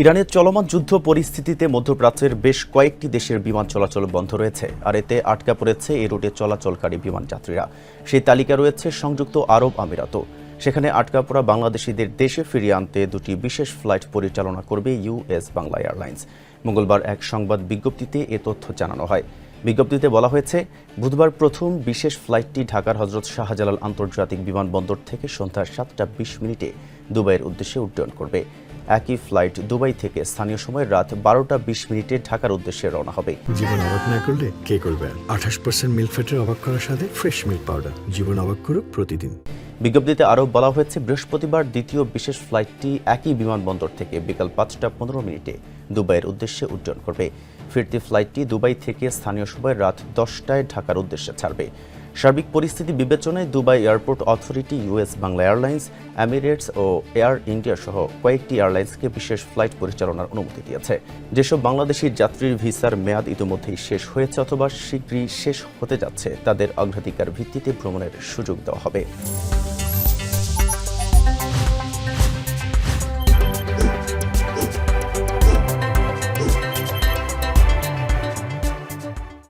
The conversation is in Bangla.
ইরানের চলমান যুদ্ধ পরিস্থিতিতে মধ্যপ্রাচ্যের বেশ কয়েকটি দেশের বিমান চলাচল বন্ধ রয়েছে, আর এতে আটকা পড়েছে এই রুটে চলাচলকারী বিমান যাত্রীরা। সেই তালিকা রয়েছে সংযুক্ত আরব আমিরাতও। সেখানে আটকা পড়া বাংলাদেশিদের দেশে ফিরিয়ে আনতে দুটি বিশেষ ফ্লাইট পরিচালনা করবে ইউএস বাংলা এয়ারলাইন্স। মঙ্গলবার এক সংবাদ বিজ্ঞপ্তিতে এ তথ্য জানানো হয়। বিজ্ঞপ্তিতে বলা হয়েছে, বুধবার প্রথম বিশেষ ফ্লাইটটি ঢাকার হজরত শাহজালাল আন্তর্জাতিক বিমানবন্দর থেকে সন্ধ্যা 7:20 দুবাইয়ের উদ্দেশ্যে উড্ডয়ন করবে। একই ফ্লাইট দুবাই থেকে স্থানীয় সময় রাত 12:20 ঢাকার উদ্দেশ্যে রওনা হবে। জীবন অবাক না করলে কে করবে? 28% মিল্ক ফ্যাটের অবাক করার সাথে ফ্রেশ মিল্ক পাউডার। জীবন অবাক করুক প্রতিদিন। বিজ্ঞপ্তিতে আরও বলা হয়েছে, বৃহস্পতিবার দ্বিতীয় বিশেষ ফ্লাইটটি একই বিমানবন্দর থেকে বিকাল 5:15 দুবাইয়ের উদ্দেশ্যে উড্ডয়ন করবে। ফিরতি ফ্লাইটটি দুবাই থেকে স্থানীয় সময় রাত 10টায় ঢাকার উদ্দেশ্যে ছাড়বে। সার্বিক পরিস্থিতি বিবেচনায় Dubai airport authority US Bangla airlines, Emirates ও এয়ার ইন্ডিয়া সহ কয়েকটি এয়ারলাইন্সকে বিশেষ ফ্লাইট পরিচালনার অনুমতি দিয়েছে। যেসব বাংলাদেশি যাত্রীর ভিসার মেয়াদ ইতিমধ্যেই শেষ হয়েছে অথবা শীঘ্রই শেষ হতে যাচ্ছে, তাদের অগ্রাধিকার ভিত্তিতে ভ্রমণের সুযোগ দেওয়া হবে।